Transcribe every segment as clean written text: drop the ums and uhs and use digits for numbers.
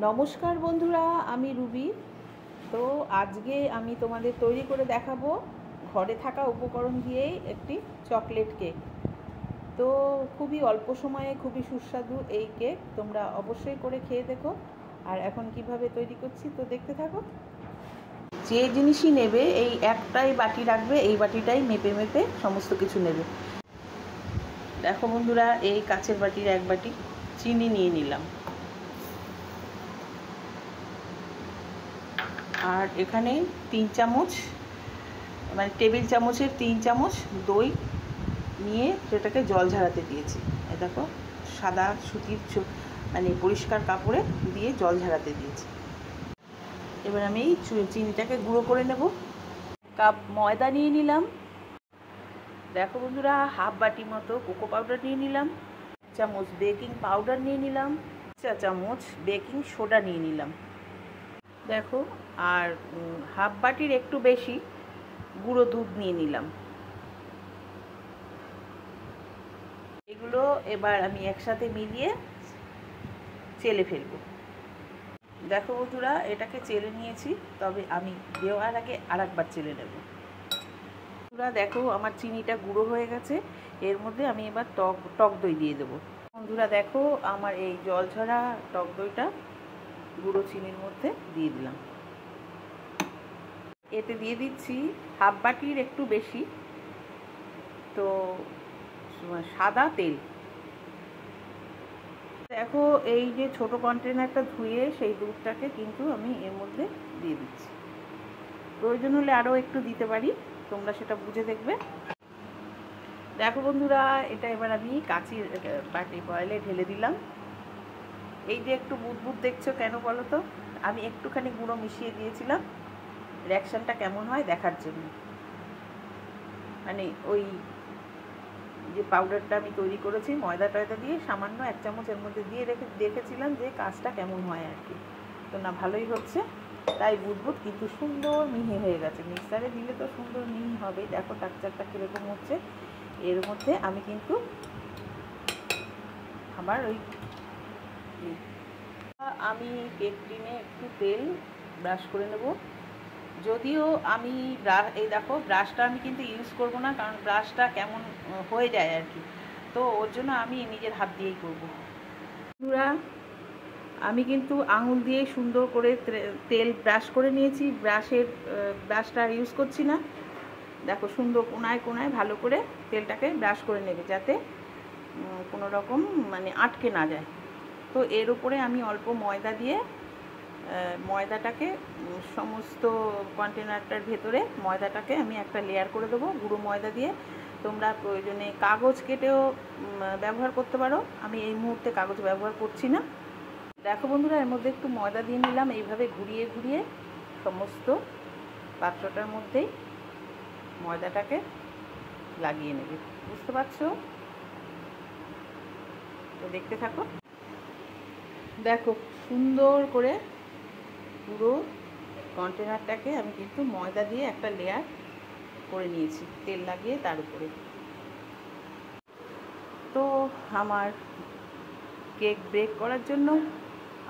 নমস্কার বন্ধুরা, আমি রুবি। তো আজকে আমি তোমাদের তৈরি করে দেখাবো ঘরে থাকা উপকরণ দিয়েই একটি চকলেট কেক। তো খুবই অল্প সময়ে খুবই সুস্বাদু এই কেক, তোমরা অবশ্যই করে খেয়ে দেখো। আর এখন কিভাবে তৈরি করছি তো দেখতে থাকো। যে জিনিসই নেবে এই একটাই বাটি রাখবে, এই বাটিটাই মেপে মেপে সমস্ত কিছু নেবে। দেখো বন্ধুরা, এই কাচের বাটির এক বাটি চিনি নিয়ে নিলাম, আর এখানে 3 চামচ মানে টেবিল চামচের 3 চামচ দই নিয়ে সেটাকে জল ঝরাতে দিয়েছি। এই দেখো, সাদা সুতির মানে পরিষ্কার কাপড়ে দিয়ে জল ঝরাতে দিয়েছি। এবার আমি এই চিনিটাকে গুঁড়ো করে নেব। কাপ ময়দা নিয়ে নিলাম। দেখো বন্ধুরা, হাফ বাটি মতো কোকো পাউডার নিয়ে নিলাম, চামচ বেকিং পাউডার নিয়ে নিলাম, 4 চামচ বেকিং সোডা নিয়ে নিলাম। দেখো, আর হাফ বাটির একটু বেশি গুঁড়ো দুধ নিয়ে নিলাম। এগুলো এবার আমি একসাথে মিলিয়ে চেলে ফেলবো। দেখো বন্ধুরা, এটাকে চেলে নিয়েছি, তবে আমি দেওয়ার আগে আরেকবার চেলে নেব। বন্ধুরা দেখো, আমার চিনিটা গুঁড়ো হয়ে গেছে। এর মধ্যে আমি এবার টক দই দিয়ে দেবো। বন্ধুরা দেখো, আমার এই জল ঝরা টক দইটা গুঁড়ো চিনির মধ্যে দিয়ে দিলাম। এতে দিয়ে দিচ্ছি হাফ বাটির একটু বেশি তো সাদা তেল। দেখো, এই যে ছোট কন্টেনারটা ধুয়ে সেই দুধটাকে কিন্তু আমি এর মধ্যে দিয়ে দিচ্ছি। প্রয়োজন হলে আরও একটু দিতে পারি, তোমরা সেটা বুঝে দেখবে। দেখো বন্ধুরা, এটা এবার আমি কাঁচির বাটি বয়েলে ঢেলে দিলাম। এই যে একটু বুদবুদ দেখছো কেন বলো তো? আমি একটুখানি গুঁড়ো মিশিয়ে দিয়েছিলাম রিঅ্যাকশানটা কেমন হয় দেখার জন্য। মানে ওই যে পাউডারটা আমি তৈরি করেছি ময়দা টয়দা দিয়ে সামান্য 1 চামচ এর মধ্যে দিয়ে দেখেছিলাম যে কাজটা কেমন হয় আর কি। তো না, ভালোই হচ্ছে, তাই বুদবুদ কিন্তু সুন্দর মিহি হয়ে গেছে। মিক্সারে দিলে তো সুন্দর মিহি হবে। দেখো টেক্সচারটা কীরকম হচ্ছে। এর মধ্যে আমি কিন্তু আবার আমি কেক টিনে একটু তেল ব্রাশ করে নেব। যদিও আমি এই দেখো, ব্রাশটা আমি কিন্তু ইউজ করব না, কারণ ব্রাশটা কেমন হয়ে যায় আর কি। তো ওর জন্য আমি নিজের হাত দিয়েই করব। বন্ধুরা, আমি কিন্তু আঙুল দিয়ে সুন্দর করে তেল ব্রাশ করে নিয়েছি। ব্রাশটা ইউজ করছি না। দেখো, সুন্দর কোনায় কোনায় ভালো করে তেলটাকে ব্রাশ করে নেবে, যাতে কোনো রকম মানে আটকে না যায়। তো এর উপরে আমি অল্প ময়দা দিয়ে ময়দাটাকে সমস্ত কন্টেনারটার ভেতরে ময়দাটাকে আমি একটা লেয়ার করে দেবো গুঁড়ো ময়দা দিয়ে। তোমরা প্রয়োজনে কাগজ কেটেও ব্যবহার করতে পারো, আমি এই মুহূর্তে কাগজ ব্যবহার করছি না। দেখো বন্ধুরা, এর মধ্যে একটু ময়দা দিয়ে নিলাম। এইভাবে ঘুরিয়ে ঘুরিয়ে সমস্ত পাত্রটার মধ্যেই ময়দাটাকে লাগিয়ে নেবে। বুঝতে পারছো? তো দেখতে থাকো। দেখো, সুন্দর করে পুরো কন্টেনারটাকে আমি কিন্তু ময়দা দিয়ে একটা লেয়ার করে নিয়েছি তেল লাগিয়ে তার উপরে। তো আমার কেক বেক করার জন্য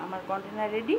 আমার কন্টেনার রেডি।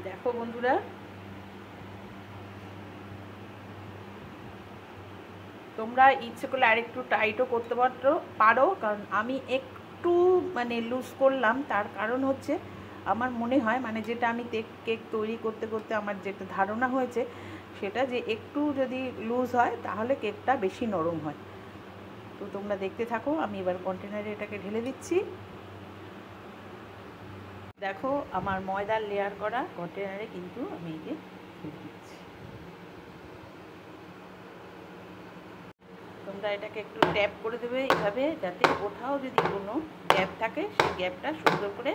দেখো বন্ধুরা, তোমরা ইচ্ছে করলে আরেকটু টাইটও করতে পারো, কারণ আমি একটু মানে লুজ করলাম। তার কারণ হচ্ছে আমার মনে হয় মানে যেটা আমি কেক তৈরি করতে করতে আমার যেটা ধারণা হয়েছে সেটা, যে একটু যদি লুজ হয় তাহলে কেকটা বেশি নরম হয়। তো তোমরা দেখতে থাকো, আমি এবার কন্টেনারে এটাকে ঢেলে দিচ্ছি। দেখো আমার ময়দার লেয়ার করা কন্টেনারে কিন্তু আমি এই যে ঢেলে দিচ্ছি। তোমরা এটাকে একটু ট্যাপ করে দেবে এইভাবে, যাতে কোথাও যদি কোনো গ্যাপ থাকে সেই গ্যাপটা সুন্দর করে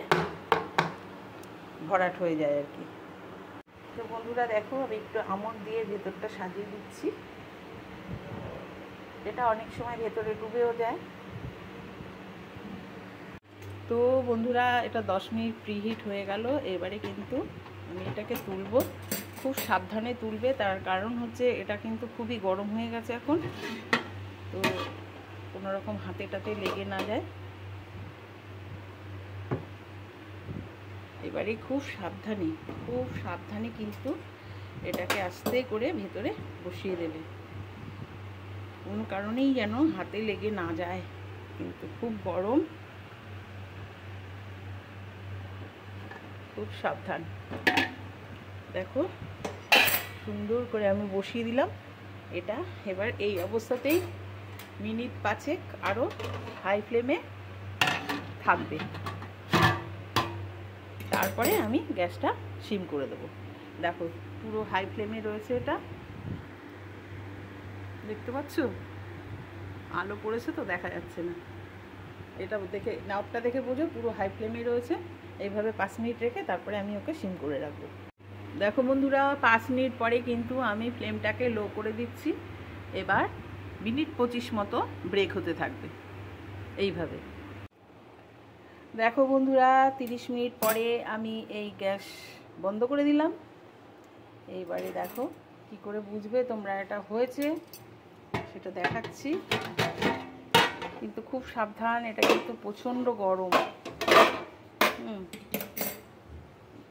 ভরাট হয়ে যায় আর কি। তো বন্ধুরা দেখো, আমি একটু আমন্ড দিয়ে ভেতরটা সাজিয়ে দিচ্ছি, যেটা অনেক সময় ভেতরে ডুবেও যায়। তো বন্ধুরা, এটা 10 মিনিট প্রিহিট হয়ে গেল। এবারে কিন্তু আমি এটাকে তুলবো। খুব সাবধানে তুলবে, তার কারণ হচ্ছে এটা কিন্তু খুবই গরম হয়ে গেছে এখন, তো কোনো রকম হাতে টাতে লেগে না যায়। এবারে খুব সাবধানে কিন্তু এটাকে আস্তে করে ভেতরে বসিয়ে দেবে, কোনো কারণেই যেন হাতে লেগে না যায়, কিন্তু খুব গরম, খুব সাবধান। দেখো সুন্দর করে আমি বসিয়ে দিলাম এটা। এবার এই অবস্থাতেই মিনিট 5 আরও হাই ফ্লেমে থাকবে, তারপরে আমি গ্যাসটা সিম করে দেবো। দেখো পুরো হাই ফ্লেমে রয়েছে, এটা দেখতে পাচ্ছ, আলো পড়েছে তো দেখা যাচ্ছে না, এটা দেখে নাবটা দেখে বোঝো পুরো হাই ফ্লেমে রয়েছে। এইভাবে 5 মিনিট রেখে তারপরে আমি ওকে সিম করে রাখবো। দেখো বন্ধুরা, 5 মিনিট পরে কিন্তু আমি ফ্লেমটাকে লো করে দিচ্ছি। এবার মিনিট 25 মতো ব্রেক হতে থাকবে এইভাবে। দেখো বন্ধুরা, 30 মিনিট পরে আমি এই গ্যাস বন্ধ করে দিলাম। এইবারে দেখো কি করে বুঝবে তোমরা এটা হয়েছে সেটা দেখাচ্ছি, কিন্তু খুব সাবধান, এটা কিন্তু প্রচণ্ড গরম।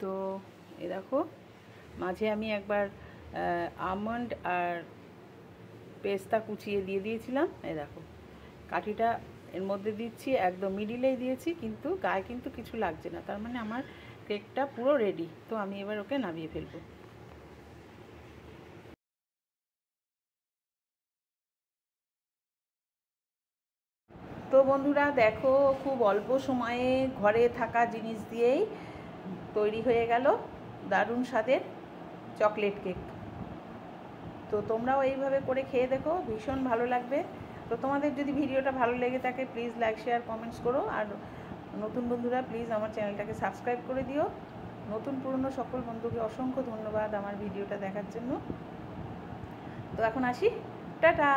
তো এই দেখো, মাঝে আমি একবার আমন্ড আর পেস্তা কুচিয়ে দিয়ে দিয়েছিলাম। এই দেখো কাঠিটা এর মধ্যে দিচ্ছি, একদম মিডিলেই দিয়েছি, কিন্তু গায়ে কিন্তু কিছু লাগছে না, তার মানে আমার কেকটা পুরো রেডি। তো আমি এবার ওকে নামিয়ে ফেলবো। তো বন্ধুরা দেখো, খুব অল্প সময়ে ঘরে থাকা জিনিস দিয়েই তৈরি হয়ে গেল দারুণ স্বাদের চকলেট কেক। তো তোমরাও এইভাবে করে খেয়ে দেখো, ভীষণ ভালো লাগবে। তো তোমাদের যদি ভিডিওটা ভালো লেগে থাকে প্লিজ লাইক শেয়ার কমেন্টস করো, আর নতুন বন্ধুরা প্লিজ আমার চ্যানেলটাকে সাবস্ক্রাইব করে দিও। নতুন পুরনো সকল বন্ধুকে অসংখ্য ধন্যবাদ আমার ভিডিওটা দেখার জন্য। তো এখন আসি, টাটা।